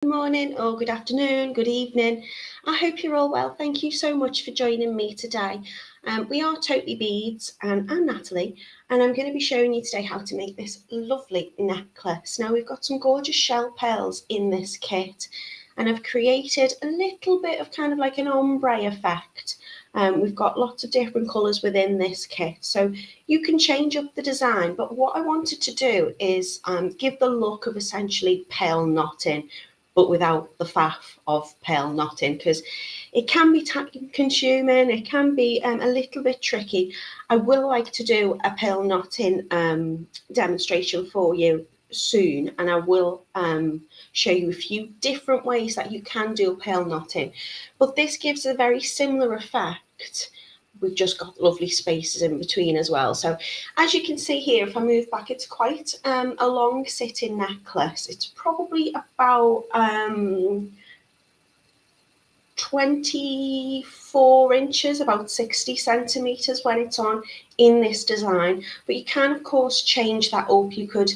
Good morning or good afternoon, good evening. I hope you're all well. Thank you so much for joining me today. We are Totally Beads and I'm Natalie, and I'm going to be showing you today how to make this lovely necklace. Now we've got some gorgeous shell pearls in this kit, and I've created a little bit of kind of like an ombre effect. We've got lots of different colours within this kit, so you can change up the design, but what I wanted to do is give the look of essentially pearl knotting, but without the faff of pearl knotting, because it can be time consuming, it can be a little bit tricky. I will like to do a pearl knotting demonstration for you soon, and I will show you a few different ways that you can do pearl knotting, but this gives a very similar effect. We've just got lovely spaces in between as well. So as you can see here, if I move back, it's quite a long sitting necklace. It's probably about 24 inches, about 60 centimeters when it's on in this design. But you can of course change that up. You could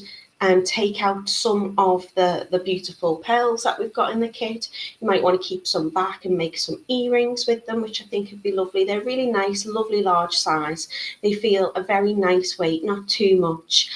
take out some of the beautiful pearls that we've got in the kit. You might want to keep some back and make some earrings with them, which I think would be lovely. They're really nice, lovely large size. They feel a very nice weight, not too much.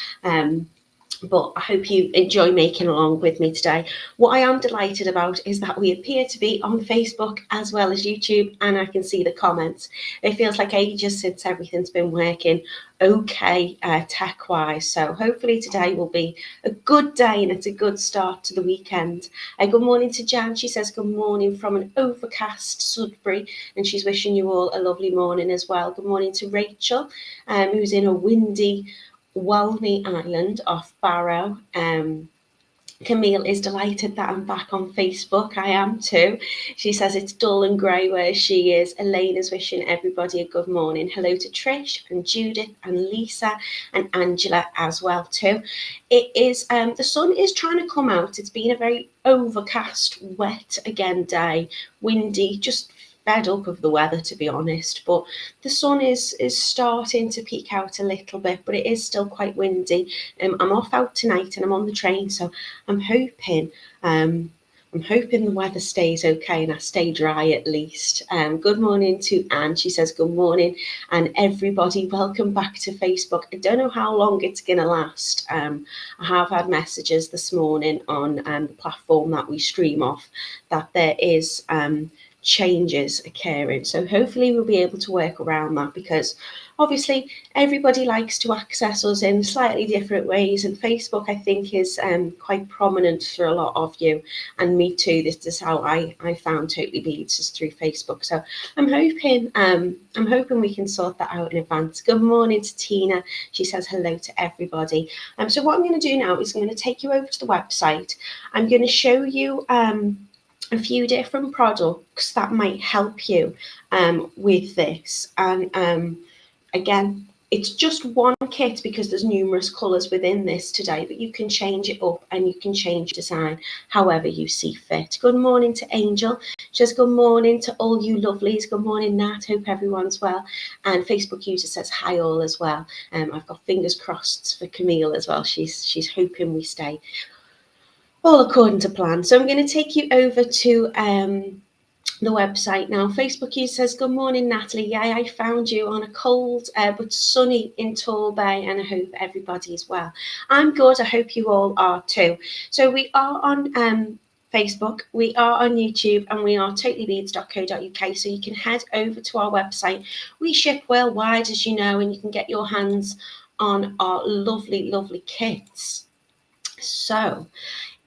But I hope you enjoy making along with me today. What I am delighted about is that we appear to be on Facebook as well as YouTube, and I can see the comments. It feels like ages since everything's been working okay tech-wise, so hopefully today will be a good day and it's a good start to the weekend. Good morning to Jan. She says good morning from an overcast Sudbury, and she's wishing you all a lovely morning as well. Good morning to Rachel, who's in a windy Walney Island off Barrow. Camille is delighted that I'm back on Facebook. I am too. She says it's dull and grey where she is. Elaine is wishing everybody a good morning. Hello to Trish and Judith and Lisa and Angela as well too. It is the sun is trying to come out. It's been a very overcast, wet again day, windy, just fed up of the weather, to be honest, but the sun is starting to peek out a little bit, but it is still quite windy. I'm off out tonight and I'm on the train, so I'm hoping the weather stays okay and I stay dry at least. Good morning to Anne. She says good morning, and everybody, welcome back to Facebook. I don't know how long it's going to last. I have had messages this morning on the platform that we stream off that there is changes occurring, so hopefully we'll be able to work around that, because obviously everybody likes to access us in slightly different ways, and Facebook I think is quite prominent for a lot of you, and me too. This is how I found Totally Beads, is through Facebook, so I'm hoping we can sort that out in advance. Good morning to Tina. She says hello to everybody. So what I'm going to do now is I'm going to take you over to the website. I'm going to show you a few different products that might help you with this, and again, it's just one kit because there's numerous colours within this today, but you can change it up and you can change design however you see fit. Good morning to Angel. She says good morning to all you lovelies. Good morning, Nat. Hope everyone's well. And Facebook user says hi all as well. I've got fingers crossed for Camille as well. She's hoping we stay all according to plan. So I'm going to take you over to the website now. Facebook user says, good morning, Natalie. Yeah, I found you on a cold but sunny in Torbay, and I hope everybody is well. I'm good. I hope you all are too. So we are on Facebook, we are on YouTube, and we are totallybeads.co.uk, so you can head over to our website. We ship worldwide, as you know, and you can get your hands on our lovely, lovely kits. So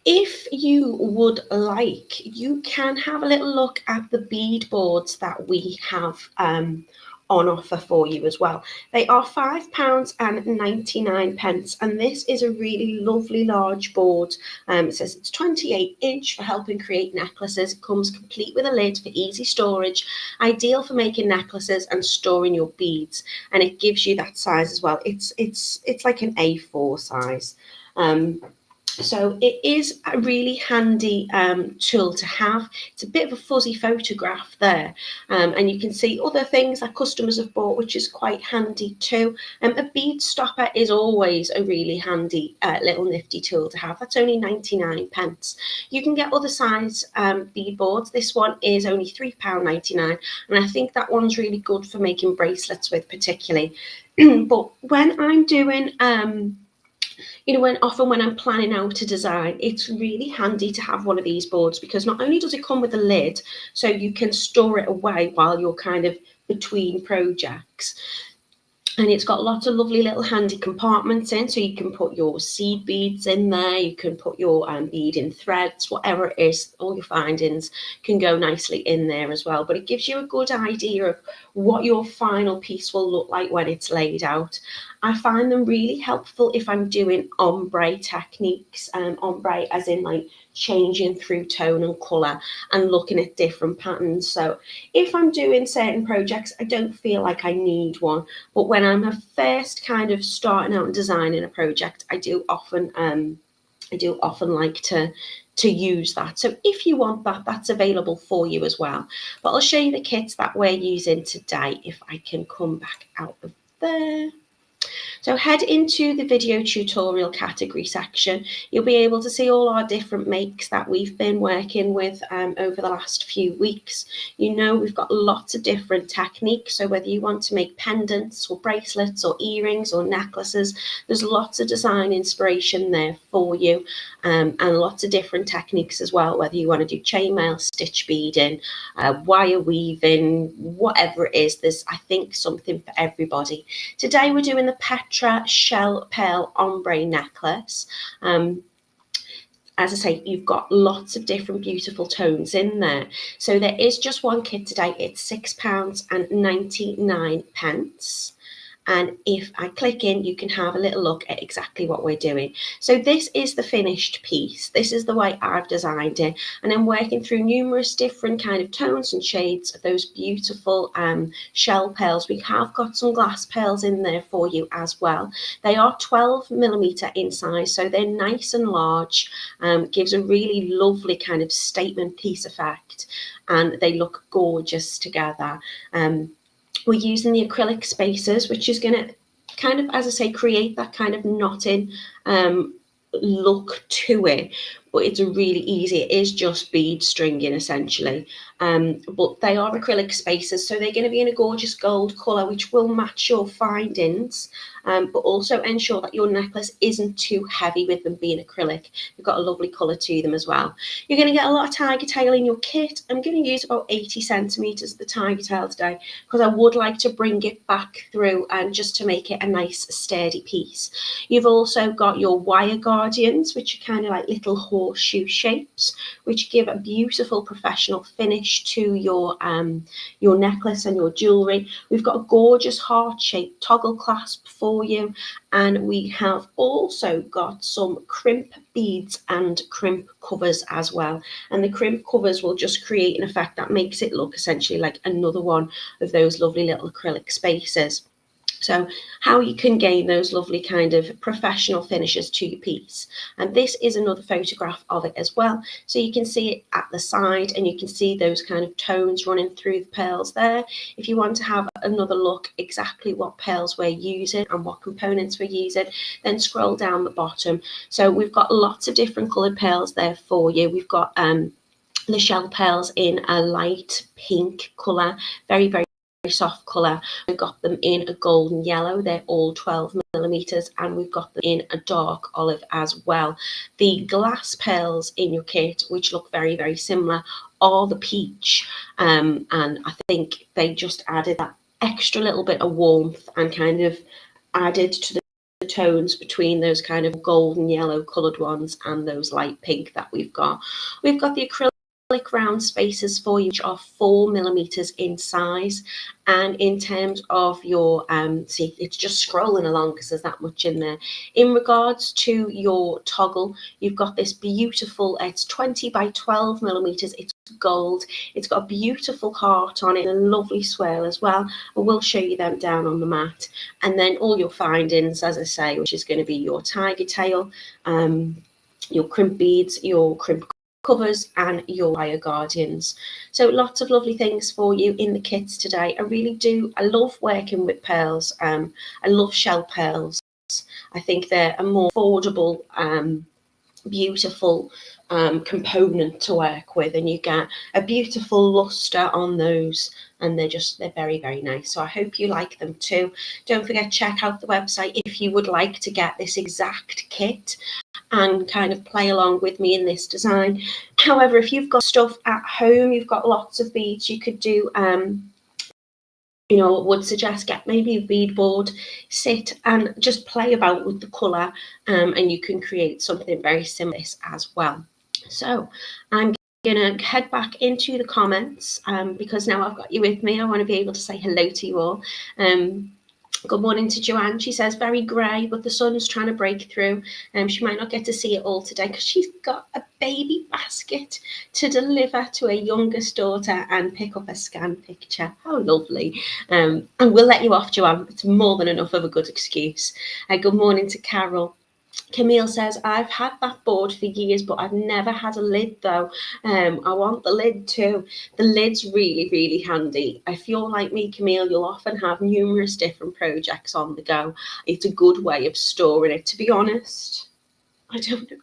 if you would like, you can have a little look at the bead boards that we have on offer for you as well. They are £5.99, and this is a really lovely large board. It says it's 28-inch for helping create necklaces. It comes complete with a lid for easy storage, ideal for making necklaces and storing your beads, and it gives you that size as well. It's like an A4 size. So it is a really handy tool to have. It's a bit of a fuzzy photograph there, and you can see other things that customers have bought, which is quite handy too. A bead stopper is always a really handy little nifty tool to have. That's only 99p. You can get other size bead boards. This one is only £3.99, and I think that one's really good for making bracelets with particularly. But when I'm doing when I'm planning out a design, it's really handy to have one of these boards, because not only does it come with a lid, so you can store it away while you're kind of between projects, and it's got lots of lovely little handy compartments in, so you can put your seed beads in there, you can put your beading threads, whatever it is, all your findings can go nicely in there as well. But it gives you a good idea of what your final piece will look like when it's laid out. I find them really helpful if I'm doing ombre techniques, ombre as in like changing through tone and colour and looking at different patterns. So if I'm doing certain projects, I don't feel like I need one, but when I'm first kind of starting out and designing a project, I do often like to use that. So if you want that, that's available for you as well. But I'll show you the kits that we're using today if I can come back out of there. So head into the video tutorial category section. You'll be able to see all our different makes that we've been working with over the last few weeks. You know, we've got lots of different techniques. So whether you want to make pendants or bracelets or earrings or necklaces, there's lots of design inspiration there for you, and lots of different techniques as well, whether you want to do chainmail, stitch beading, wire weaving, whatever it is, there's, I think, something for everybody. Today we're doing the Petra Shell Pearl Ombre necklace. As I say, you've got lots of different beautiful tones in there. So there is just one kit today. It's £6.99. And if I click in, you can have a little look at exactly what we're doing. So this is the finished piece. This is the way I've designed it. And I'm working through numerous different kind of tones and shades of those beautiful shell pearls. We have got some glass pearls in there for you as well. They are 12mm in size, so they're nice and large. Gives a really lovely kind of statement piece effect, and they look gorgeous together. We're using the acrylic spacers, which is going to kind of, as I say, create that kind of knotting look to it. But it's really easy. It is just bead stringing essentially. But they are acrylic spacers, so they're going to be in a gorgeous gold colour, which will match your findings, but also ensure that your necklace isn't too heavy with them being acrylic. You've got a lovely colour to them as well. You're going to get a lot of Tigertail in your kit. I'm going to use about 80cm of the Tigertail today, because I would like to bring it back through and just to make it a nice sturdy piece. You've also got your wire guardians, which are kind of like little horseshoe shapes, which give a beautiful professional finish to your necklace and your jewelry. We've got a gorgeous heart-shaped toggle clasp for you, and we have also got some crimp beads and crimp covers as well. And the crimp covers will just create an effect that makes it look essentially like another one of those lovely little acrylic spacers. So how you can gain those lovely kind of professional finishes to your piece. And this is another photograph of it as well. So you can see it at the side, and you can see those kind of tones running through the pearls there. If you want to have another look exactly what pearls we're using and what components we're using, then scroll down the bottom. So we've got lots of different coloured pearls there for you. We've got the shell pearls in a light pink colour, very, very soft colour. We've got them in a golden yellow. They're all 12mm, and we've got them in a dark olive as well. The glass pearls in your kit, which look very, very similar, are the peach, and I think they just added that extra little bit of warmth and kind of added to the tones between those kind of golden yellow coloured ones and those light pink that we've got. We've got the acrylic round spacers for you, which are 4mm in size. And in terms of your see, it's just scrolling along because there's that much in there. In regards to your toggle, you've got this beautiful, it's 20 by 12mm, it's gold, it's got a beautiful heart on it and a lovely swirl as well, and we'll show you them down on the mat. And then all your findings, as I say, which is going to be your tiger tail, your crimp beads, your crimp covers, and your wire guardians. So lots of lovely things for you in the kits today. I love working with pearls. I love shell pearls. I think they're a more affordable, beautiful component to work with, and you get a beautiful luster on those, and they're very, very nice. So I hope you like them too. Don't forget, check out the website if you would like to get this exact kit and kind of play along with me in this design. However, if you've got stuff at home, you've got lots of beads, you could do would suggest get maybe a bead board, sit and just play about with the colour, and you can create something very similar as well. So I'm going to head back into the comments, because now I've got you with me. I want to be able to say hello to you all. Good morning to Joanne. She says, very grey, but the sun's trying to break through. She might not get to see it all today because she's got a baby basket to deliver to her youngest daughter and pick up a scan picture. How lovely. And we'll let you off, Joanne. It's more than enough of a good excuse. Good morning to Carol. Camille says, I've had that board for years, but I've never had a lid though. I want the lid too. The lid's really, really handy. If you're like me, Camille, you'll often have numerous different projects on the go. It's a good way of storing it. To be honest, I don't know.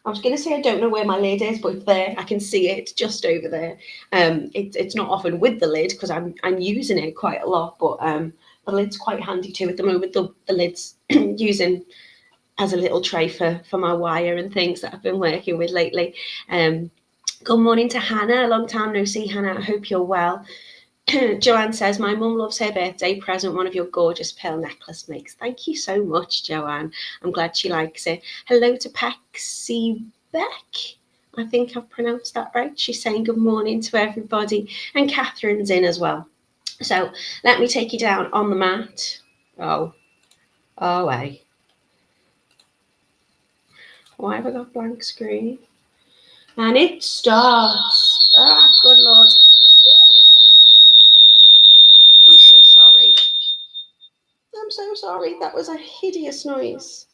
I was going to say I don't know where my lid is, but it's there. I can see it just over there. It's not often with the lid because I'm using it quite a lot, but the lid's quite handy too. At the moment, the lid's using as a little tray for my wire and things that I've been working with lately. Good morning to Hannah. A long time no see, Hannah. I hope you're well. Joanne says, my mum loves her birthday present, one of your gorgeous pearl necklace makes. Thank you so much, Joanne. I'm glad she likes it. Hello to Pexy Beck. I think I've pronounced that right. She's saying good morning to everybody. And Catherine's in as well. So let me take you down on the mat. Oh, hey. Why have I got blank screen? And it starts. Ah, good Lord. I'm so sorry. I'm so sorry. That was a hideous noise.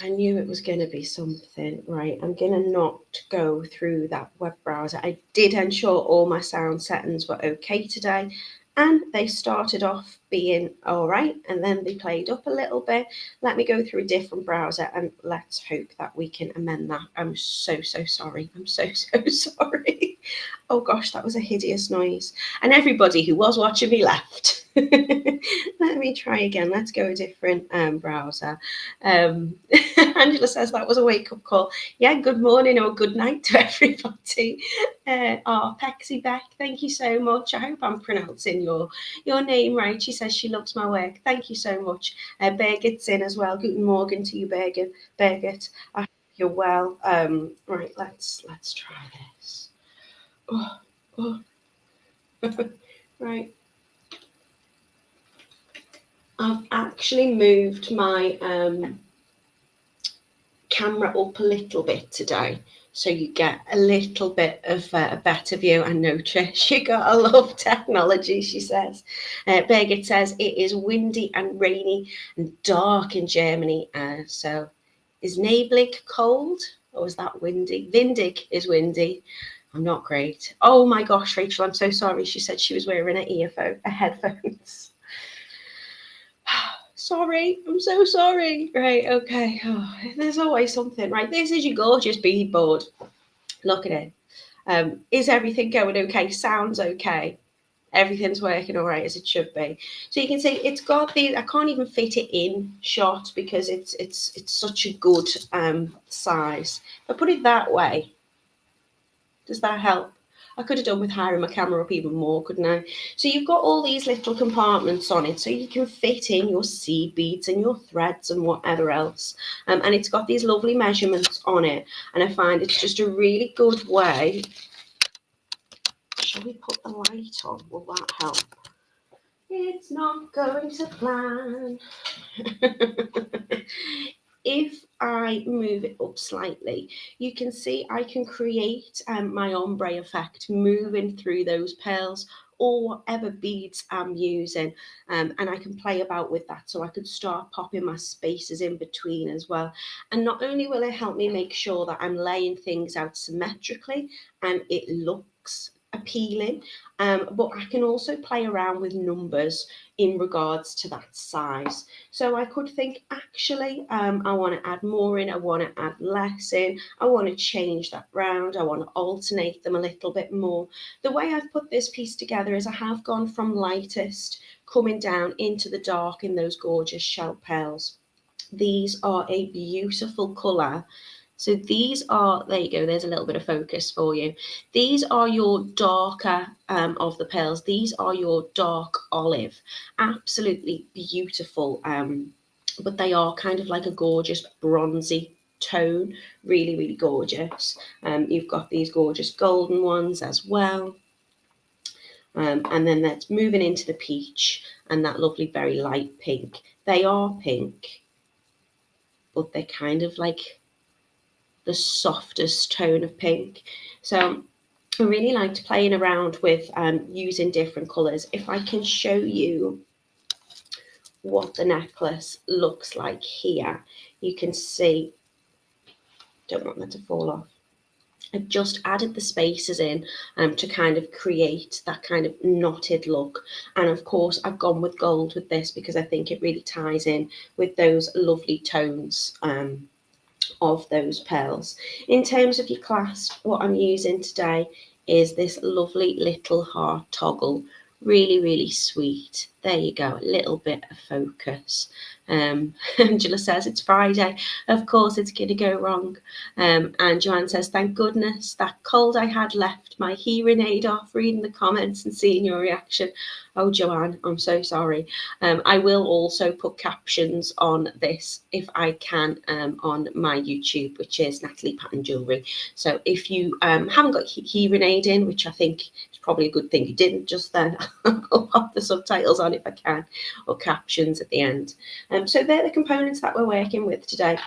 I knew it was going to be something. Right, I'm going to not go through that web browser. I did ensure all my sound settings were okay today, and they started off being all right, and then they played up a little bit. Let me go through a different browser, and let's hope that we can amend that. I'm so sorry. I'm so sorry. Oh gosh, that was a hideous noise. And everybody who was watching me left. Let me try again. Let's go a different browser. Angela says that was a wake-up call. Yeah, good morning or good night to everybody. Pexy Beck, thank you so much. I hope I'm pronouncing your name right. She says she loves my work. Thank you so much. Birgit's in as well. Guten Morgen to you, Birgit. I hope you're well. Right, let's try this. Oh. Right. I've actually moved my camera up a little bit today, so you get a little bit of a better view. I know, Trish, you gotta love technology, she says. Birgit says it is windy and rainy and dark in Germany. So is Neblig cold, or is that windy? Windig is windy. I'm not great. Oh my gosh, Rachel, I'm so sorry. She said she was wearing a headphones. Sorry, I'm so sorry. Right, okay. Oh, there's always something. Right, this is your gorgeous bead board. Look at it. Is everything going okay? Sounds okay. Everything's working all right as it should be. So you can see it's got the. I can't even fit it in shot because it's such a good size. If I put it that way, does that help? I could have done with hiring my camera up even more, couldn't I? So you've got all these little compartments on it, so you can fit in your seed beads and your threads and whatever else. And it's got these lovely measurements on it. And I find it's just a really good way. Shall we put the light on? Will that help? It's not going to plan. If I move it up slightly, you can see I can create my ombre effect moving through those pearls or whatever beads I'm using, and I can play about with that, so I could start popping my spaces in between as well. And not only will it help me make sure that I'm laying things out symmetrically and it looks appealing, but I can also play around with numbers in regards to that size. So I could think, actually, I want to add more in, I want to add less in, I want to change that round, I want to alternate them a little bit more. The way I've put this piece together is I have gone from lightest coming down into the dark in those gorgeous shell pearls. These are a beautiful colour. So these are, there you go, there's a little bit of focus for you. These are your darker of the pearls. These are your dark olive. Absolutely beautiful, but they are kind of like a gorgeous bronzy tone. Really, really gorgeous. You've got these gorgeous golden ones as well. And then that's moving into the peach and that lovely very light pink. They are pink, but they're kind of like the softest tone of pink. So I really liked playing around with using different colours. If I can show you what the necklace looks like here, you can see, don't want that to fall off. I've just added the spaces in to kind of create that kind of knotted look. And of course, I've gone with gold with this because I think it really ties in with those lovely tones of those pearls. In terms of your clasp, what I'm using today is this lovely little heart toggle. Really, really sweet. There you go, a little bit of focus. Angela says it's Friday. Of course it's going to go wrong. And Joanne says, thank goodness that cold I had left my hearing aid off. Reading the comments and seeing your reaction. Oh, Joanne, I'm so sorry. I will also put captions on this if I can on my YouTube, which is Natalie Pattern Jewellery. So if you haven't got hearing aid in, which I think is probably a good thing you didn't just then, I'll pop the subtitles on if I can, or captions at the end. So they're the components that we're working with today.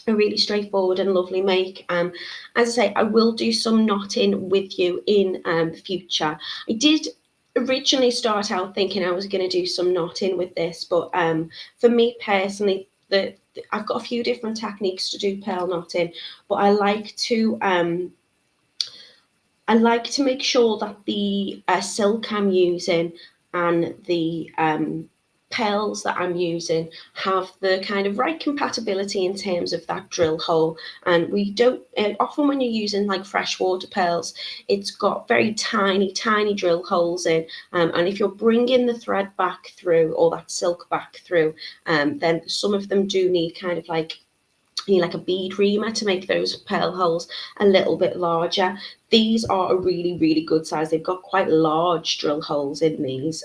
A really straightforward and lovely make. As I say, I will do some knotting with you in the future. I did originally start out thinking I was going to do some knotting with this, but for me personally, I've got a few different techniques to do pearl knotting, but I like to make sure that the silk I'm using and the pearls that I'm using have the kind of right compatibility in terms of that drill hole. And we don't, often when you're using like freshwater pearls, it's got very tiny, tiny drill holes in. And if you're bringing the thread back through or that silk back through, then some of them do need kind of like, you need like a bead reamer to make those pearl holes a little bit larger. These are a really, really good size. They've got quite large drill holes in these.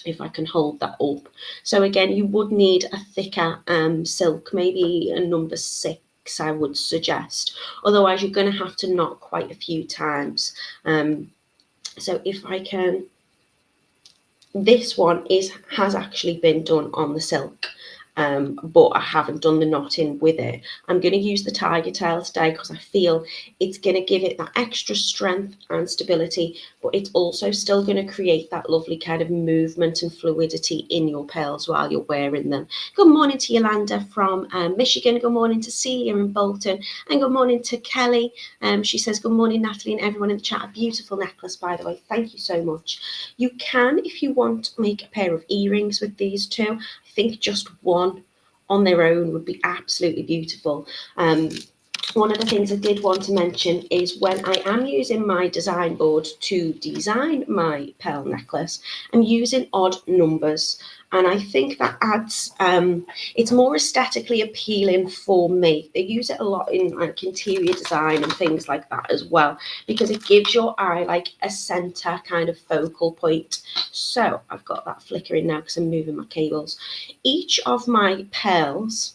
If I can hold that up. So again, you would need a thicker silk, maybe a number 6, I would suggest. Otherwise, you're going to have to knot quite a few times. So if I can, this one has actually been done on the silk. But I haven't done the knotting with it. I'm going to use the Tigertail today because I feel it's going to give it that extra strength and stability, but it's also still going to create that lovely kind of movement and fluidity in your pearls while you're wearing them. Good morning to Yolanda from Michigan. Good morning to Celia in Bolton. And good morning to Kelly. She says, good morning, Natalie, and everyone in the chat. A beautiful necklace, by the way. Thank you so much. You can, if you want, make a pair of earrings with these two. I think just one on their own would be absolutely beautiful. One of the things I did want to mention is when I am using my design board to design my pearl necklace, I'm using odd numbers. And I think that adds, it's more aesthetically appealing for me. They use it a lot in like interior design and things like that as well, because it gives your eye like a center kind of focal point. So I've got that flickering now because I'm moving my cables. Each of my pearls,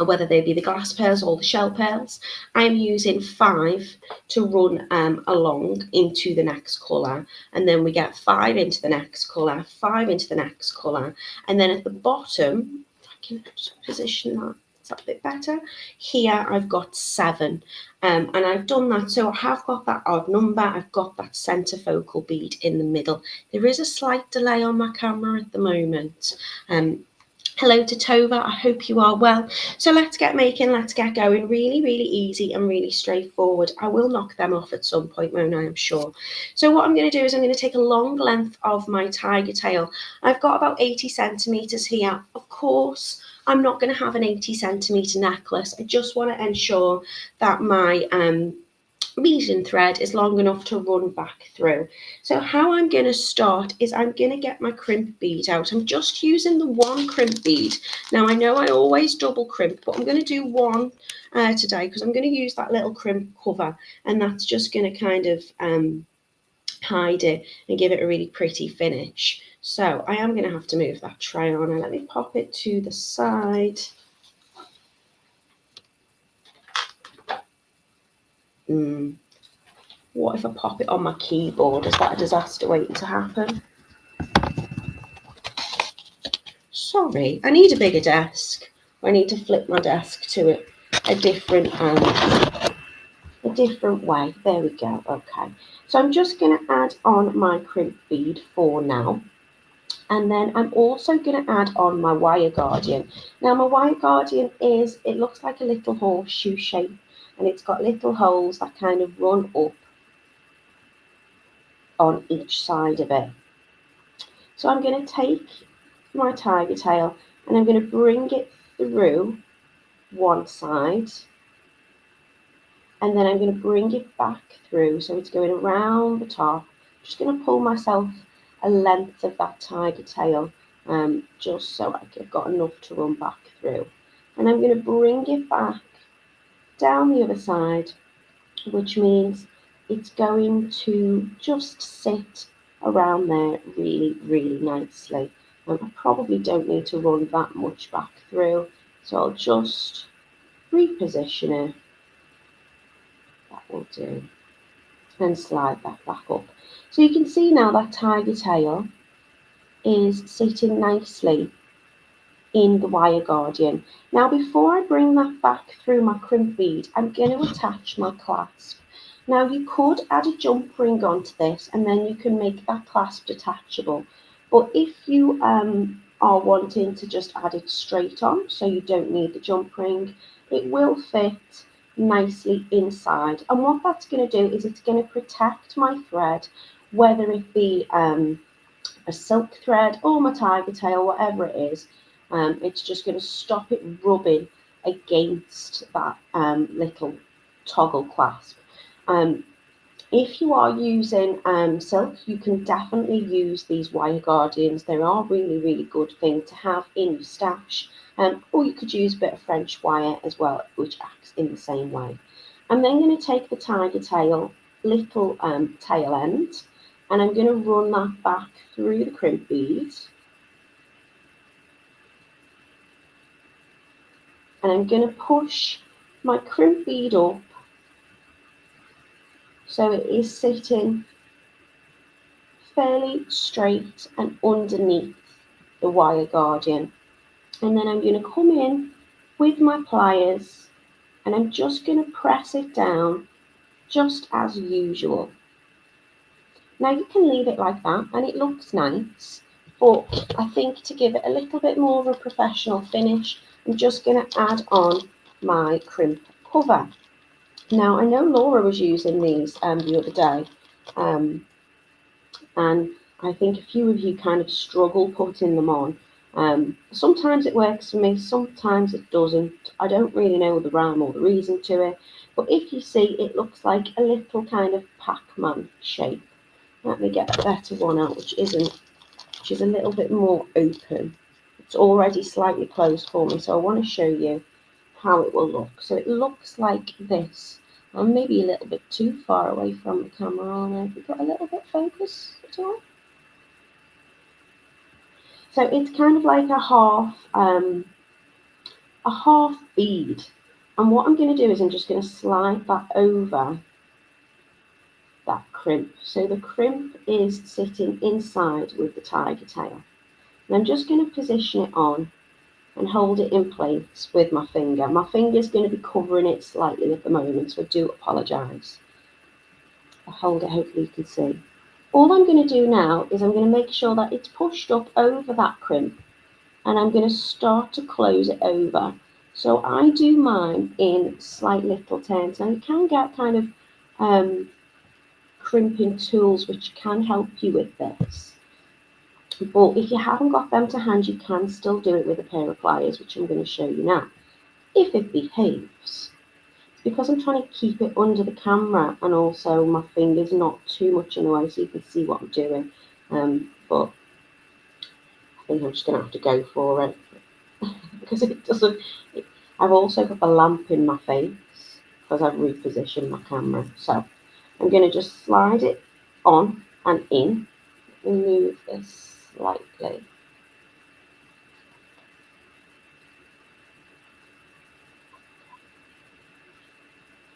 whether they be the glass pearls or the shell pearls, I'm using 5 to run along into the next colour, and then we get 5 into the next colour, 5 into the next colour, and then at the bottom, if I can just position that that's a bit better. Here I've got 7, and I've done that, so I have got that odd number, I've got that centre focal bead in the middle. There is a slight delay on my camera at the moment. Hello to Tova, I hope you are well. So let's get making, let's get going. Really, really easy and really straightforward. I will knock them off at some point, won't I? I'm sure. So what I'm going to do is I'm going to take a long length of my tiger tail. I've got about 80 centimetres here. Of course, I'm not going to have an 80 centimetre necklace. I just want to ensure that my beading thread is long enough to run back through. So how I'm going to start is I'm going to get my crimp bead out. I'm just using the one crimp bead. Now I know I always double crimp, but I'm going to do one today because I'm going to use that little crimp cover, and that's just going to kind of hide it and give it a really pretty finish. So I am going to have to move that tray on, and let me pop it to the side. What if I pop it on my keyboard? Is that a disaster waiting to happen? Sorry, I need a bigger desk. I need to flip my desk to a different way. There we go. Okay. So I'm just going to add on my crimp bead for now. And then I'm also going to add on my wire guardian. Now my wire guardian it looks like a little horseshoe shape, and it's got little holes that kind of run up on each side of it. So I'm going to take my tiger tail and I'm going to bring it through one side, and then I'm going to bring it back through, so it's going around the top. I'm just going to pull myself a length of that tiger tail, just so I've got enough to run back through, and I'm going to bring it back down the other side, which means it's going to just sit around there really, really nicely. I probably don't need to run that much back through, so I'll just reposition it. That will do. And slide that back up. So you can see now that tiger tail is sitting nicely in the wire guardian. Now before I bring that back through my crimp bead, I'm going to attach my clasp. Now you could add a jump ring onto this, and then you can make that clasp detachable. But if you are wanting to just add it straight on, so you don't need the jump ring, it will fit nicely inside. And what that's going to do is it's going to protect my thread, whether it be a silk thread or my tiger tail, whatever it is. It's just going to stop it rubbing against that little toggle clasp. If you are using silk, you can definitely use these wire guardians. They are really, really good thing to have in your stash. Or you could use a bit of French wire as well, which acts in the same way. I'm then going to take the tiger tail, little tail end, and I'm going to run that back through the crimp bead. And I'm going to push my crimp bead up so it is sitting fairly straight and underneath the wire guardian. And then I'm going to come in with my pliers and I'm just going to press it down just as usual. Now you can leave it like that and it looks nice, but I think to give it a little bit more of a professional finish, I'm just going to add on my crimp cover. Now I know Laura was using these the other day, and I think a few of you kind of struggle putting them on. Sometimes it works for me, sometimes it doesn't. I don't really know the rhyme or the reason to it, but if you see, it looks like a little kind of Pac-Man shape. Let me get a better one out, which is a little bit more open. It's already slightly closed for me, so I want to show you how it will look. So it looks like this. I'm maybe a little bit too far away from the camera, aren't I? Have we got a little bit focus at all? So it's kind of like a half bead. And what I'm going to do is I'm just going to slide that over that crimp. So the crimp is sitting inside with the tiger tail. And I'm just going to position it on and hold it in place with my finger. My finger's going to be covering it slightly at the moment, so I do apologise. I'll hold it, hopefully you can see. All I'm going to do now is I'm going to make sure that it's pushed up over that crimp, and I'm going to start to close it over. So I do mine in slight little turns. Now you can get kind of crimping tools which can help you with this. But if you haven't got them to hand, you can still do it with a pair of pliers, which I'm going to show you now, if it behaves. Because I'm trying to keep it under the camera, and also my finger's not too much in the way so you can see what I'm doing. But I think I'm just going to have to go for it because it doesn't. I've also got the lamp in my face because I've repositioned my camera. So I'm going to just slide it on and in and move this slightly.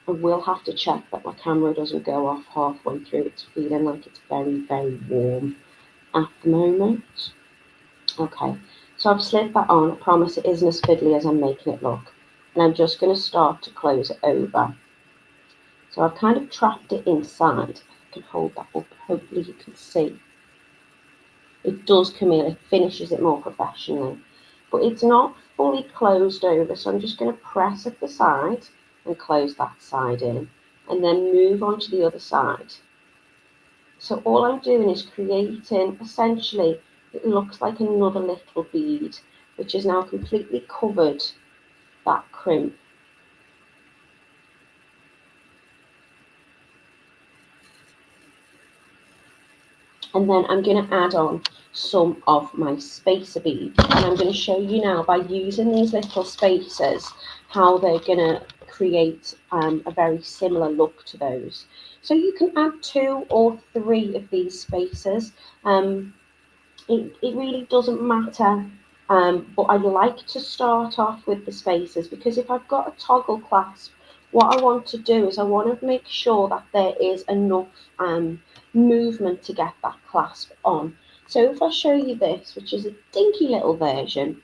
I will have to check that my camera doesn't go off halfway through. It's feeling like it's very, very warm at the moment. Okay, so I've slid that on. I promise it isn't as fiddly as I'm making it look. And I'm just going to start to close it over. So I've kind of trapped it inside. If I can hold that up, hopefully you can see. It does come in, it finishes it more professionally. But it's not fully closed over, so I'm just going to press at the side and close that side in. And then move on to the other side. So all I'm doing is creating, essentially, it looks like another little bead, which is now completely covered that crimp. And then I'm going to add on some of my spacer beads. And I'm going to show you now by using these little spacers how they're going to create a very similar look to those. So you can add 2 or 3 of these spacers. It really doesn't matter, but I like to start off with the spacers because if I've got a toggle clasp, what I want to do is I want to make sure that there is enough movement to get that clasp on. So if I show you this, which is a dinky little version,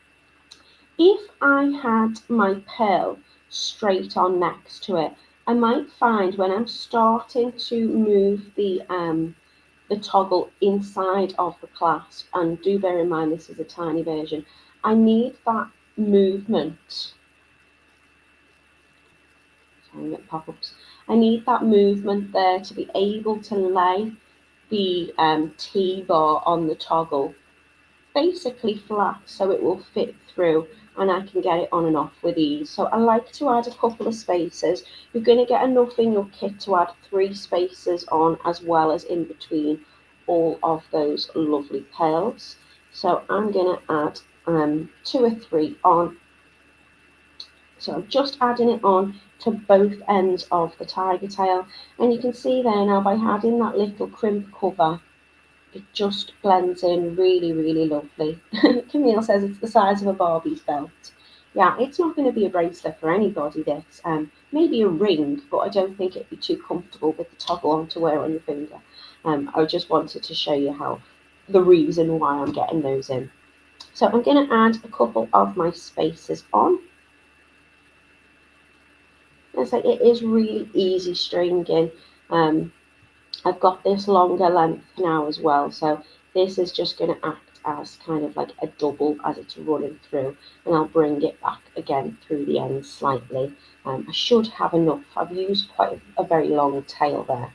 if I had my pearl straight on next to it, I might find when I'm starting to move the toggle inside of the clasp, and do bear in mind this is a tiny version, I need that movement. Sorry, pop-ups. I need that movement there to be able to lay the T-bar on the toggle basically flat so it will fit through and I can get it on and off with ease. So I like to add a couple of spacers. You're going to get enough in your kit to add 3 spacers on as well as in between all of those lovely pearls. So I'm going to add 2 or 3 on. So I'm just adding it on to both ends of the tiger tail, and you can see there now by adding that little crimp cover, it just blends in really, really lovely. Camille says it's the size of a Barbie's belt. Yeah, it's not going to be a bracelet for anybody, this. Maybe a ring, but I don't think it'd be too comfortable with the toggle on to wear on your finger. I just wanted to show you how the reason why I'm getting those in. So I'm going to add a couple of my spacers on. It's like it is really easy stringing. I've got this longer length now as well, so this is just going to act as kind of like a double as it's running through, and I'll bring it back again through the end slightly. I should have enough. I've used quite a very long tail there.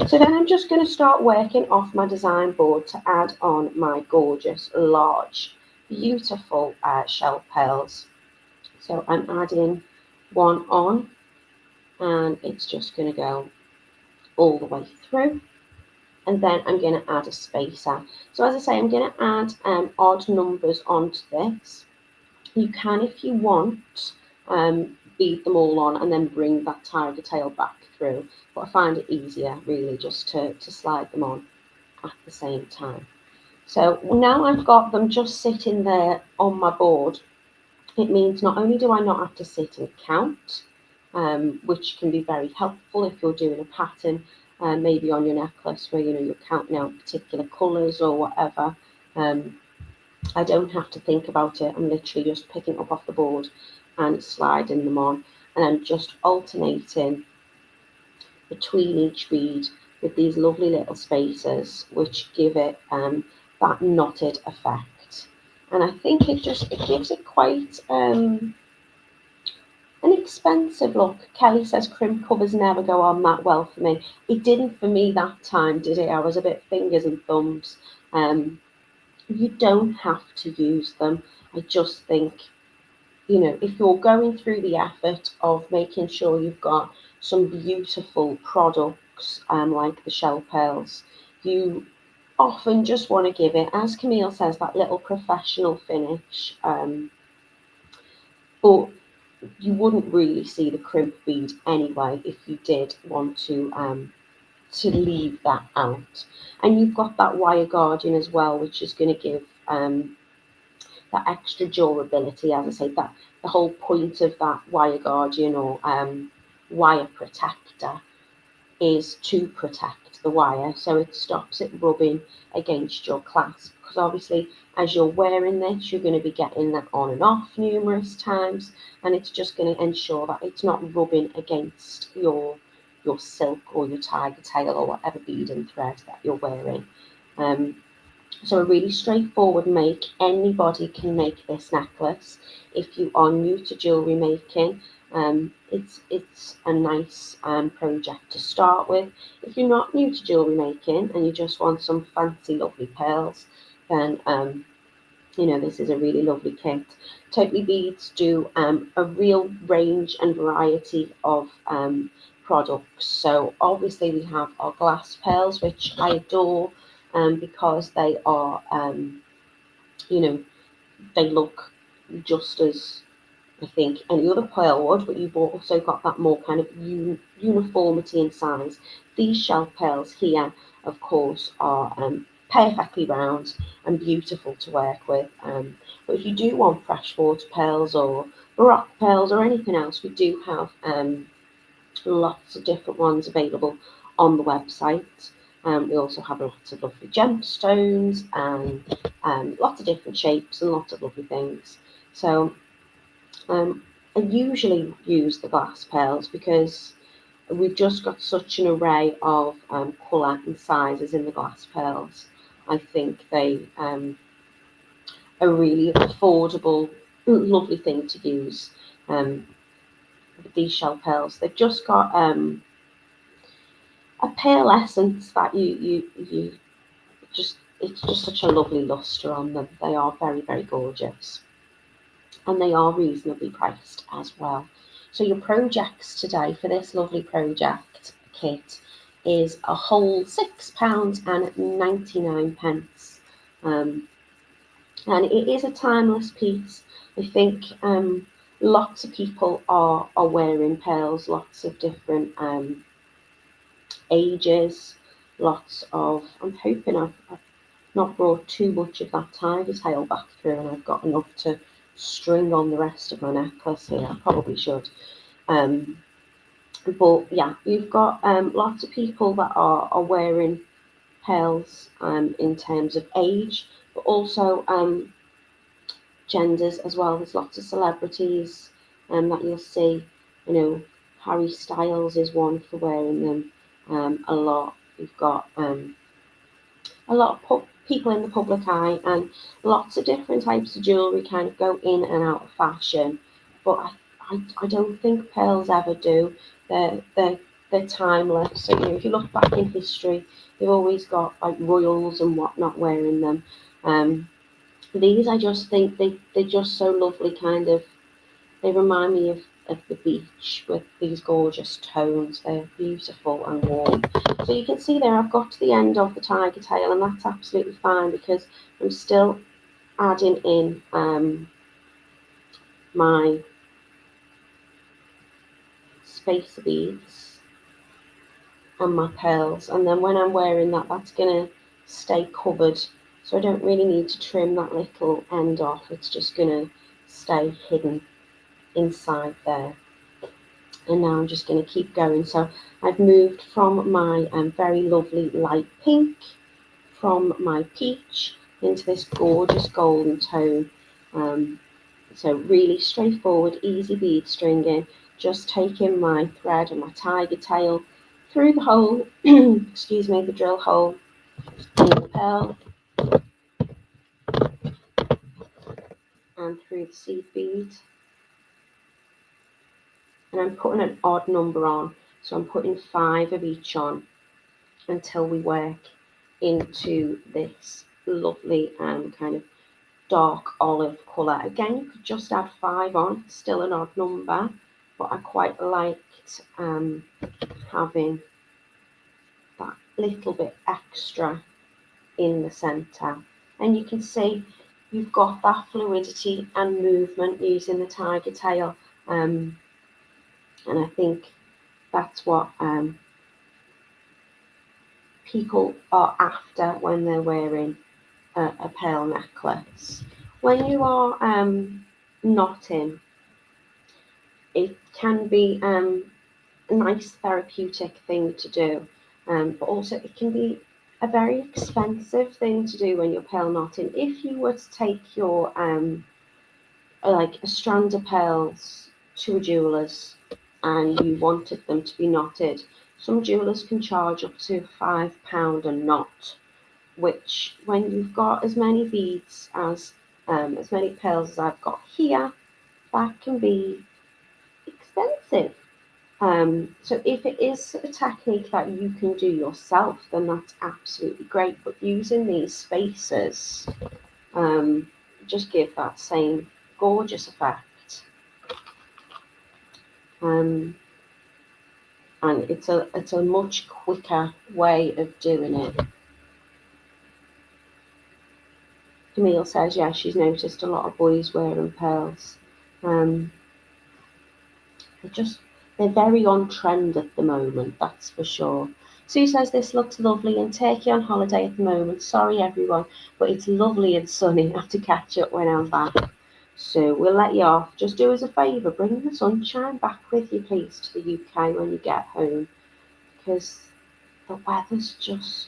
So then I'm just going to start working off my design board to add on my gorgeous, large, beautiful shell pearls. So I'm adding one on, and it's just going to go all the way through, and then I'm going to add a spacer. So as I say, I'm going to add odd numbers onto this. You can, if you want, bead them all on and then bring that tiger tail back through, but I find it easier really just to slide them on at the same time. So now I've got them just sitting there on my board, it means not only do I not have to sit and count, which can be very helpful if you're doing a pattern, maybe on your necklace where you're counting out particular colours or whatever. I don't have to think about it. I'm literally just picking up off the board and sliding them on, and I'm just alternating between each bead with these lovely little spacers, which give it that knotted effect. And I think it gives it quite an expensive look. Kelly says crimp covers never go on that well for me. It didn't for me that time, did it? I was a bit fingers and thumbs. You don't have to use them. I just think, you know, if you're going through the effort of making sure you've got some beautiful products, like the shell pearls, you often just want to give it, as Camille says, that little professional finish. But you wouldn't really see the crimp bead anyway if you did want to leave that out. And you've got that wire guardian as well, which is going to give that extra durability. As I say, that the whole point of that wire guardian or wire protector is to protect the wire, so it stops it rubbing against your clasp, because obviously as you're wearing this you're going to be getting that on and off numerous times, and it's just going to ensure that it's not rubbing against your silk or your tiger tail or whatever bead and thread that you're wearing. So a really straightforward make. Anybody can make this necklace. If you are new to jewellery making, it's a nice project to start with. If you're not new to jewellery making and you just want some fancy lovely pearls, then you know, this is a really lovely kit. Totally Beads do a real range and variety of products. So obviously we have our glass pearls, which I adore, because they are, you know, they look just as, I think, any other pearl would, but you've also got that more kind of uniformity in size. These shell pearls here, of course, are perfectly round and beautiful to work with. But if you do want freshwater pearls or rock pearls or anything else, we do have lots of different ones available on the website. We also have lots of lovely gemstones and lots of different shapes and lots of lovely things. So I usually use the glass pearls because we've just got such an array of colour and sizes in the glass pearls. I think they are a really affordable, lovely thing to use with these shell pearls. They've just got a pale essence that you just, it's just such a lovely lustre on them. They are very, very gorgeous. And they are reasonably priced as well. So your projects today for this lovely project kit is a whole £6.99. And it is a timeless piece. I think lots of people are wearing pearls, lots of different ages, lots of, I'm hoping I've not brought too much of that Tigertail back through and I've got enough to string on the rest of my necklace here. I probably should. But yeah, you've got lots of people that are wearing pearls in terms of age, but also genders as well. There's lots of celebrities that you'll see. You know, Harry Styles is one for wearing them a lot. You've got a lot of people in the public eye, and lots of different types of jewellery kind of go in and out of fashion. But I don't think pearls ever do. They're timeless. So, you know, if you look back in history, they've always got like royals and whatnot wearing them. These, I just think they're just so lovely, kind of, they remind me of the beach with these gorgeous tones. They're beautiful and warm. So you can see there I've got to the end of the tiger tail, and that's absolutely fine because I'm still adding in my spacer beads and my pearls, and then when I'm wearing that, that's going to stay covered, so I don't really need to trim that little end off. It's just going to stay hidden inside there. And now I'm just going to keep going. So I've moved from my very lovely light pink, from my peach, into this gorgeous golden tone. So really straightforward, easy bead stringing, just taking my thread and my tiger tail through the hole, excuse me, the drill hole in the pearl and through the seed bead. And I'm putting an odd number on, so I'm putting 5 of each on until we work into this lovely kind of dark olive colour. Again, you could just add 5 on, still an odd number, but I quite liked having that little bit extra in the centre. And you can see you've got that fluidity and movement using the tiger tail, and I think that's what people are after when they're wearing a pearl necklace. When you are knotting, it can be a nice therapeutic thing to do, but also it can be a very expensive thing to do when you're pearl knotting. If you were to take your like a strand of pearls to a jeweller's and you wanted them to be knotted, some jewellers can charge up to £5 a knot, which when you've got as many beads as many pearls as I've got here, that can be expensive. So if it is a technique that you can do yourself, then that's absolutely great. But using these spacers just give that same gorgeous effect. And it's a much quicker way of doing it. Camille says, yeah, she's noticed a lot of boys wearing pearls. They're very on trend at the moment, that's for sure. Sue says this looks lovely in Turkey on holiday at the moment. Sorry everyone, but it's lovely and sunny. I have to catch up when I'm back. So we'll let you off. Just do us a favour, bring the sunshine back with you please to the UK when you get home, because the weather's just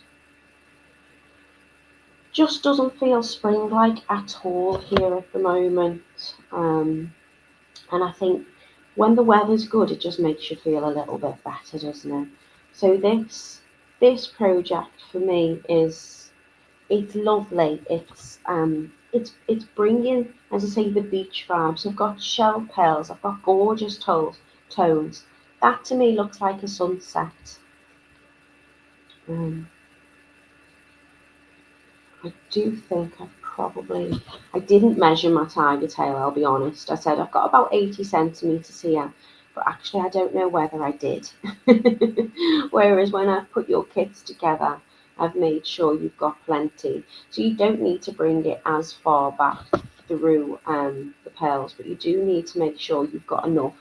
doesn't feel spring-like at all here at the moment. And I think when the weather's good, it just makes you feel a little bit better, doesn't it? So this project for me it's lovely. It's bringing, as I say, the beach vibes. I've got shell pearls. I've got gorgeous tones. That to me looks like a sunset. I do think I didn't measure my tiger tail, I'll be honest. I said I've got about 80 centimetres here, but actually I don't know whether I did. Whereas when I've put your kits together, I've made sure you've got plenty. So you don't need to bring it as far back through the pearls, but you do need to make sure you've got enough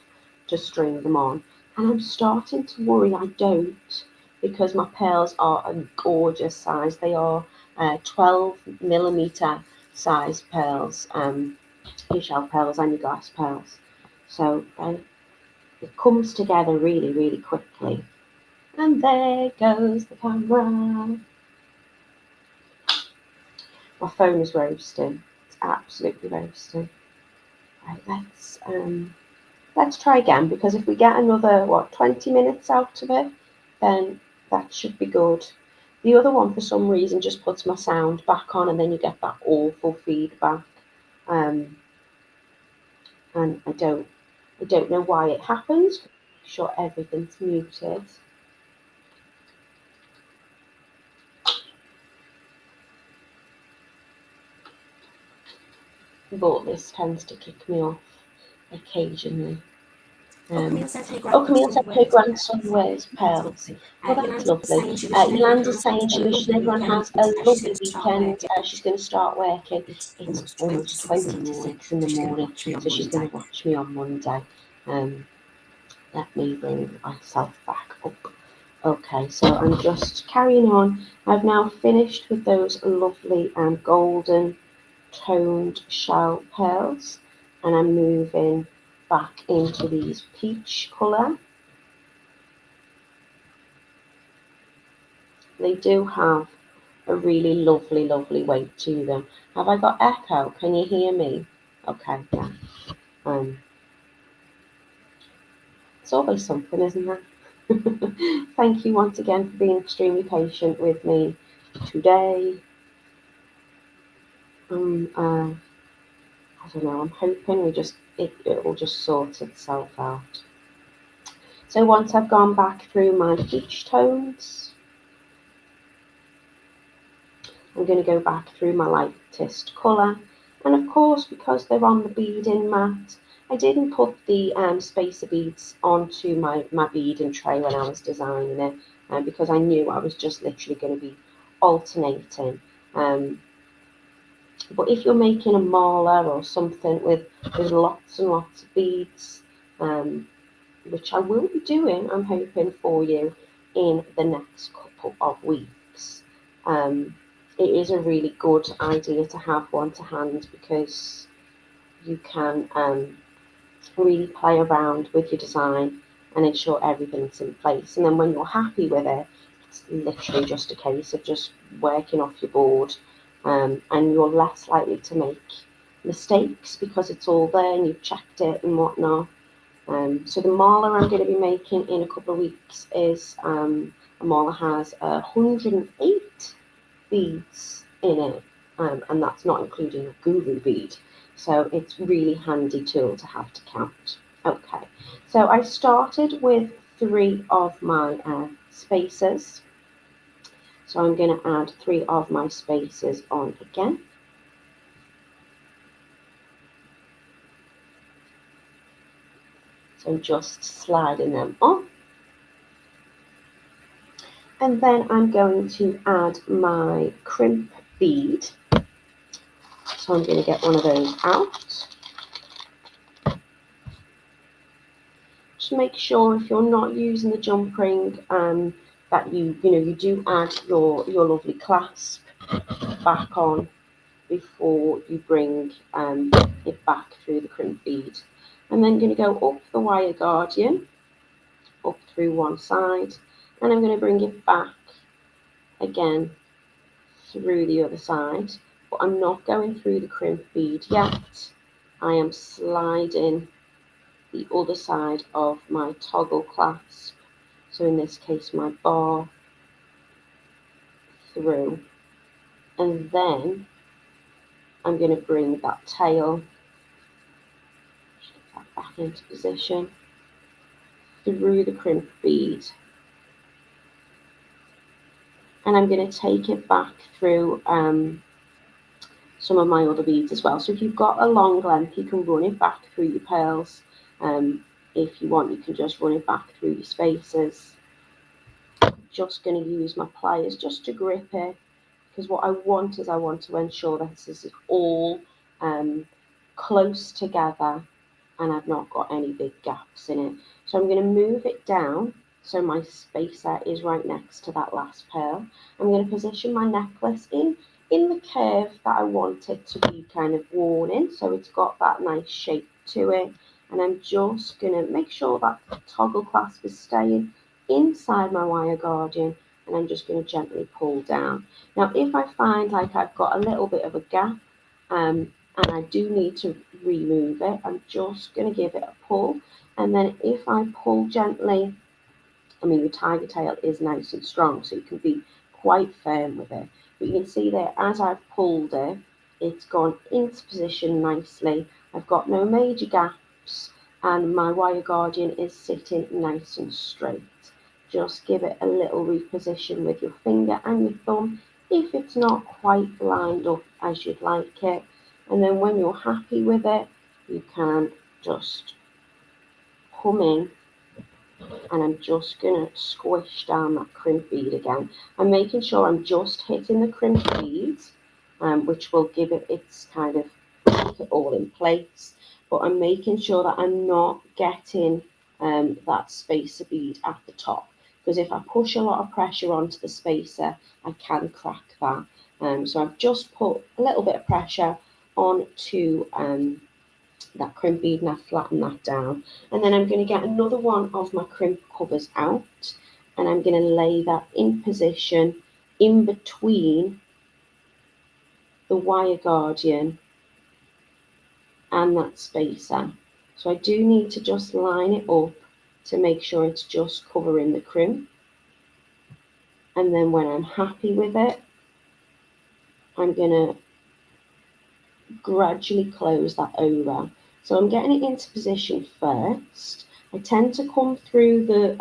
to string them on. And I'm starting to worry I don't, because my pearls are a gorgeous size. They are 12mm size pearls, your shell pearls and your glass pearls. So it comes together really, really quickly. And there goes the camera. My phone is roasting. It's absolutely roasting. Right, let's try again, because if we get another 20 minutes out of it, then that should be good. The other one, for some reason, just puts my sound back on, and then you get that awful feedback. And I don't know why it happens. Make sure everything's muted. But this tends to kick me off occasionally. Camille said her grandson wears pearls. Well, that's lovely. Yolanda's saying she wishes everyone has a lovely weekend. She's going to start working. It's almost 20 to 6 in the morning, so she's going to watch me on Monday. Let me bring myself back up. Okay, so I'm just carrying on. I've now finished with those lovely golden toned shell pearls, and I'm moving back into these peach colour. They do have a really lovely, lovely weight to them. Have I got echo? Can you hear me? Okay, yeah. It's always something, isn't it? Thank you once again for being extremely patient with me today. I don't know, I'm hoping it will just sort itself out. So once I've gone back through my peach tones, I'm going to go back through my lightest colour. And of course, because they're on the beading mat, I didn't put the spacer beads onto my beading tray when I was designing it, because I knew I was just literally going to be alternating. But if you're making a mala or something with lots and lots of beads, which I will be doing, I'm hoping for you in the next couple of weeks, it is a really good idea to have one to hand, because you can really play around with your design and ensure everything's in place. And then when you're happy with it, it's literally just a case of just working off your board, and you're less likely to make mistakes because it's all there and you've checked it and whatnot. So the mala I'm going to be making in a couple of weeks is a mala has 108 beads in it, and that's not including a guru bead. So it's really handy tool to have to count. Okay, so I started with 3 of my spacers. So I'm going to add 3 of my spacers on again. So just sliding them on. And then I'm going to add my crimp bead. So I'm going to get one of those out. Just make sure if you're not using the jump ring, that you do add your lovely clasp back on before you bring it back through the crimp bead. And then I'm going to go up the wire guardian, up through one side, and I'm going to bring it back again through the other side. But I'm not going through the crimp bead yet. I am sliding the other side of my toggle clasp, so in this case my bar, through, and then I'm going to bring that tail, just get that back into position, through the crimp bead, and I'm going to take it back through some of my other beads as well. So if you've got a long length, you can run it back through your pearls. If you want, you can just run it back through your spacers. Just going to use my pliers just to grip it, because what I want to ensure that this is all close together and I've not got any big gaps in it. So I'm going to move it down so my spacer is right next to that last pearl. I'm going to position my necklace in the curve that I want it to be kind of worn in, so it's got that nice shape to it. And I'm just going to make sure that toggle clasp is staying inside my wire guardian, and I'm just going to gently pull down. Now if I find like I've got a little bit of a gap, and I do need to remove it, I'm just going to give it a pull. And then if I pull gently, I mean, the tiger tail is nice and strong, so you can be quite firm with it. But you can see there, as I've pulled it, it's gone into position nicely. I've got no major gaps, and my wire guardian is sitting nice and straight. Just give it a little reposition with your finger and your thumb if it's not quite lined up as you'd like it. And then when you're happy with it, you can just come in, and I'm just going to squish down that crimp bead again. I'm making sure I'm just hitting the crimp beads, which will give it its kind of keep it all in place. But I'm making sure that I'm not getting that spacer bead at the top, because if I push a lot of pressure onto the spacer, I can crack that. So I've just put a little bit of pressure onto that crimp bead, and I flatten that down. And then I'm going to get another one of my crimp covers out, and I'm going to lay that in position in between the wire guardian and that spacer. So I do need to just line it up to make sure it's just covering the crimp. And then when I'm happy with it, I'm going to gradually close that over. So I'm getting it into position first. I tend to come through the,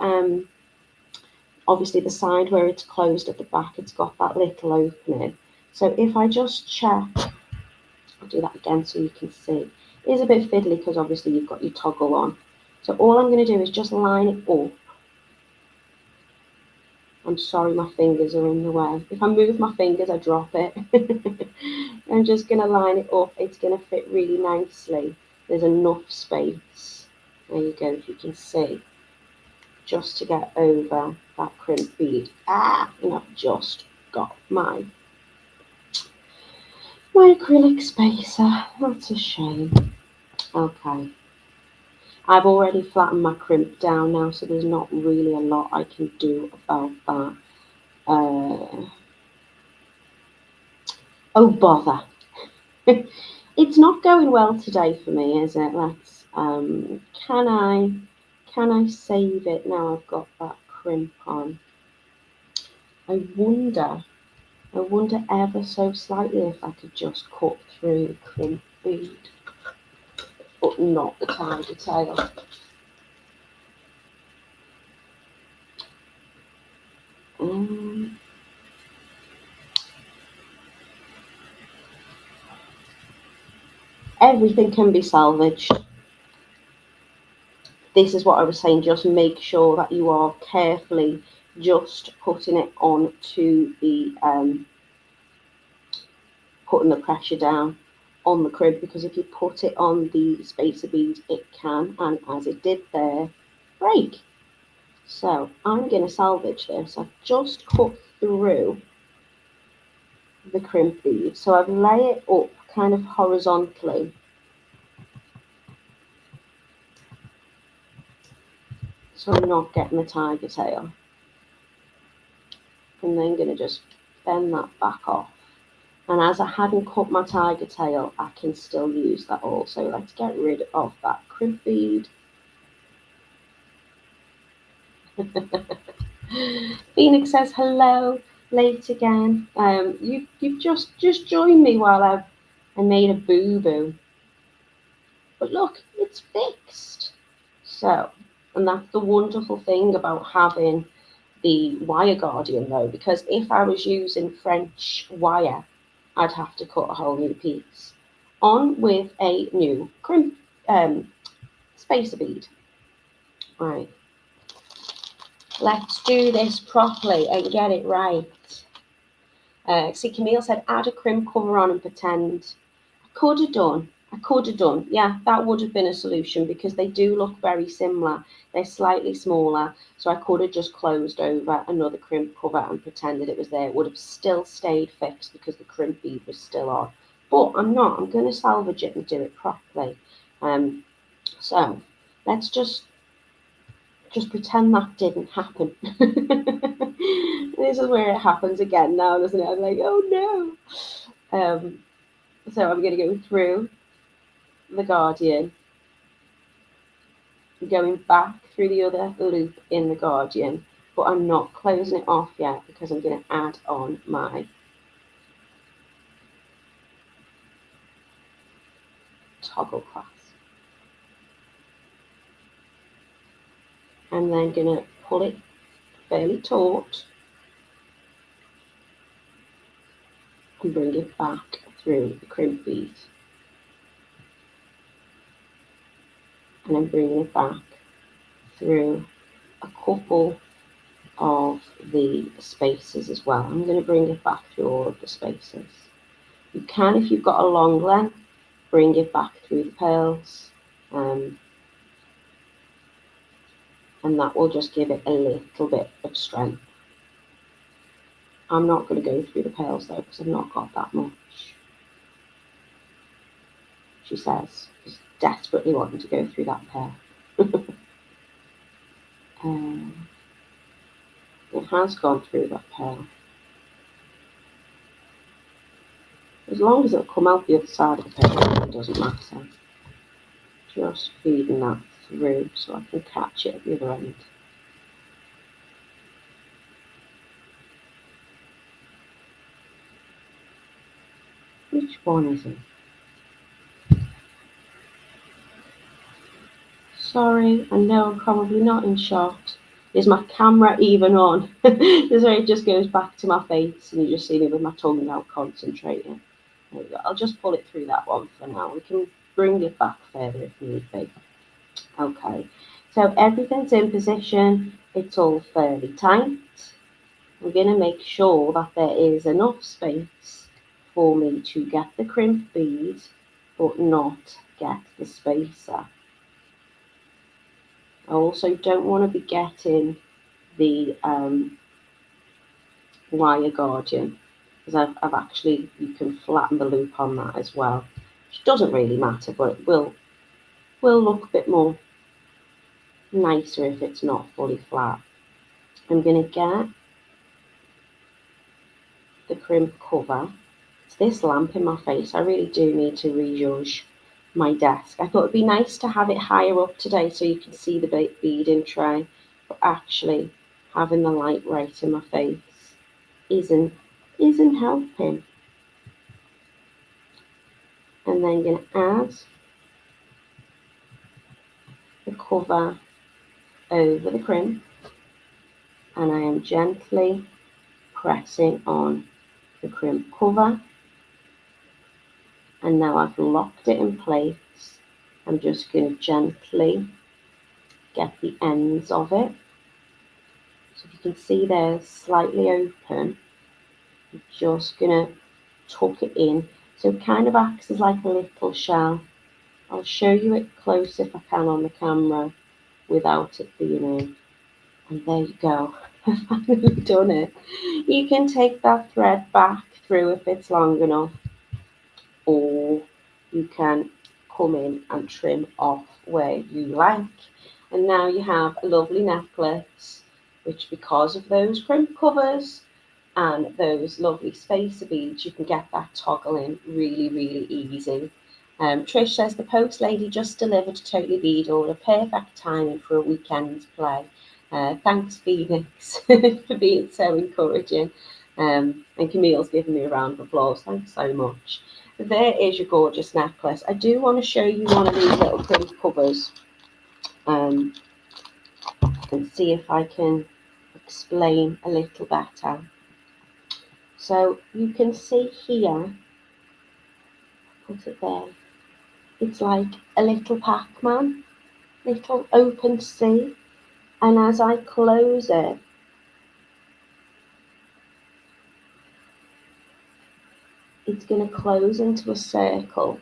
obviously the side where it's closed at the back, it's got that little opening. So if I just check, I'll do that again so you can see. It is a bit fiddly because obviously you've got your toggle on. So all I'm going to do is just line it up. I'm sorry, my fingers are in the way. If I move my fingers, I drop it. I'm just going to line it up. It's going to fit really nicely. There's enough space. There you go, if you can see. Just to get over that crimp bead. And I've just got my acrylic spacer. That's a shame. Okay. I've already flattened my crimp down now, so there's not really a lot I can do about that. Oh, bother. It's not going well today for me, is it? Let's, can I save it now I've got that crimp on? I wonder ever so slightly if I could just cut through the crimp bead, but not the Tigertail. Everything can be salvaged. This is what I was saying, just make sure that you are carefully just putting it on to the, putting the pressure down on the crimp, because if you put it on the spacer bead, it can, and as it did there, break. So I'm going to salvage this. I've just cut through the crimp bead, so I've laid it up kind of horizontally. So I'm not getting the Tigertail. And then going to just bend that back off. And as I hadn't cut my Tigertail, I can still use that also. Let's get rid of that crimp bead. Phoenix says hello, late again. You've just joined me while I made a boo-boo. But look, it's fixed. So, and that's the wonderful thing about having the wire guardian though, because if I was using French wire, I'd have to cut a whole new piece. On with a new crimp spacer bead. Right. Let's do this properly and get it right. See, Camille said, add a crimp cover on and pretend. I could have done. Yeah, that would have been a solution because they do look very similar. They're slightly smaller. So I could have just closed over another crimp cover and pretended it was there. It would have still stayed fixed because the crimp bead was still on. But I'm not. I'm going to salvage it and do it properly. So let's just pretend that didn't happen. This is where it happens again now, doesn't it? I'm like, oh no. So I'm going to go through the guardian, going back through the other loop in the guardian, but I'm not closing it off yet because I'm going to add on my toggle clasp. And then going to pull it fairly taut and bring it back through the crimp bead. And then bringing it back through a couple of the spaces as well. I'm going to bring it back through all of the spaces. You can, if you've got a long length, bring it back through the pearls, and that will just give it a little bit of strength. I'm not going to go through the pearls though because I've not got that much. She says, just desperately wanting to go through that pearl. It has gone through that pearl. as long as it'll come out the other side of the paper, it doesn't matter. Just feeding that through so I can catch it at the other end. Which one is it? Sorry, I know I'm probably not in shot. Is my camera even on? This way it just goes back to my face and you just see me with my tongue out concentrating. There we go. I'll just pull it through that one for now. We can bring it back further if need be. Okay, so everything's in position. It's all fairly tight. I'm going to make sure that there is enough space for me to get the crimp bead but not get the spacer. I also don't want to be getting the wire guardian because I've actually, you can flatten the loop on that as well, which doesn't really matter, but it will look a bit more nicer if it's not fully flat. I'm going to get the crimp cover. It's this lamp in my face. I really do need to rejudge my desk. I thought it'd be nice to have it higher up today so you can see the beading tray, but actually having the light right in my face isn't helping. And then I'm going to add the cover over the crimp, and I am gently pressing on the crimp cover, and now I've locked it in place. I'm just going to gently get the ends of it. So if you can see they're slightly open, I'm just going to tuck it in. So it kind of acts as like a little shell. I'll show you it close if I can on the camera without it being in. And there you go. I've finally done it. You can take that thread back through if it's long enough, or you can come in and trim off where you like. And now you have a lovely necklace, which because of those crimp covers and those lovely spacer beads, you can get that toggle in really, really easy. Trish says, the post lady just delivered a totally bead order, perfect timing for a weekend play. Thanks, Phoenix, for being so encouraging. And Camille's giving me a round of applause. Thanks so much. There is your gorgeous necklace. I do want to show you one of these little crimp covers and see if I can explain a little better. So you can see here, put it there, it's like a little Pac-Man, little open to see, and as I close it, it's going to close into a circle.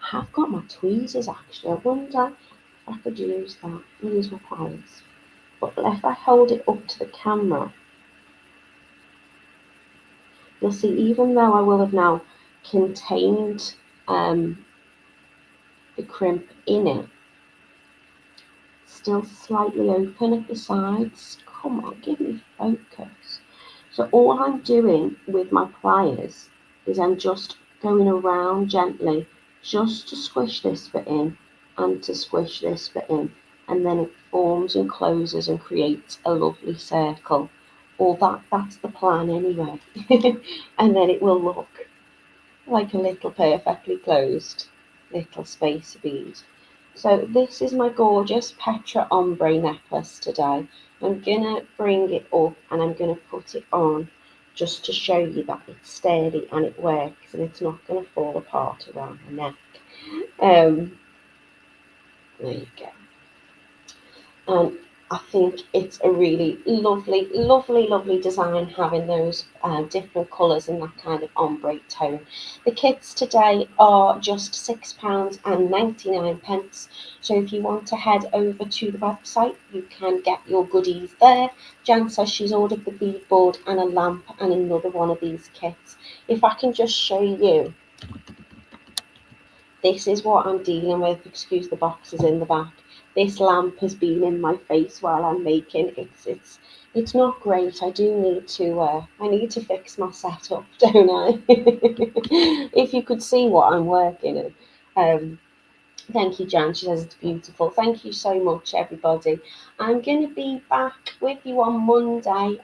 I have got my tweezers actually. I wonder if I could use that, use my pliers. But if I hold it up to the camera, you'll see even though I will have now contained the crimp in it, still slightly open at the sides. Come on, give me focus. So all I'm doing with my pliers is I'm just going around gently just to squish this bit in and to squish this bit in, and then it forms and closes and creates a lovely circle. Or that's the plan anyway. And then it will look like a little perfectly closed little spacer bead. So this is my gorgeous Petra Ombre necklace today. I'm gonna bring it up and I'm gonna put it on just to show you that it's sturdy and it works and it's not gonna fall apart around the neck. There you go. And I think it's a really lovely, lovely, lovely design, having those different colours and that kind of ombre tone. The kits today are just £6.99. So if you want to head over to the website, you can get your goodies there. Jan says she's ordered the bead board and a lamp and another one of these kits. If I can just show you, this is what I'm dealing with. Excuse the boxes in the back. this lamp has been in my face while I'm making. It's not great. I do need to I need to fix my setup, don't I? If you could see what I'm working in. Thank you, Jan. She says it's beautiful. Thank you so much, everybody. I'm going to be back with you on Monday.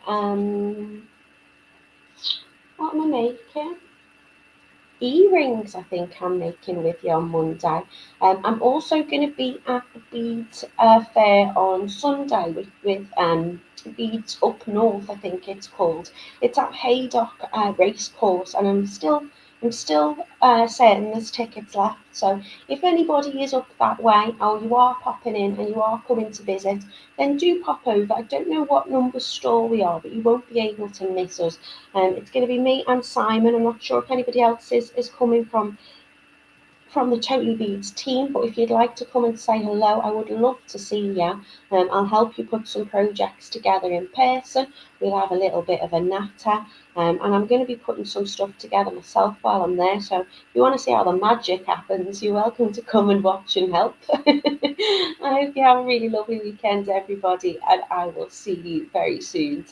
What am I making? Earrings, I think I'm making with you on Monday. I'm also going to be at the Beads Fair on Sunday with Beads Up North, I think it's called. It's at Haydock Racecourse, and I'm still certain there's tickets left. So if anybody is up that way, or you are popping in and you are coming to visit, then do pop over. I don't know what number store we are, but you won't be able to miss us. It's going to be me and Simon. I'm not sure if anybody else is coming from the Totally Beads team, but if you'd like to come and say hello, I would love to see you. I'll help you put some projects together in person. We'll have a little bit of a natter, and I'm going to be putting some stuff together myself while I'm there. So if you want to see how the magic happens, you're welcome to come and watch and help. I hope you have a really lovely weekend, everybody, and I will see you very soon.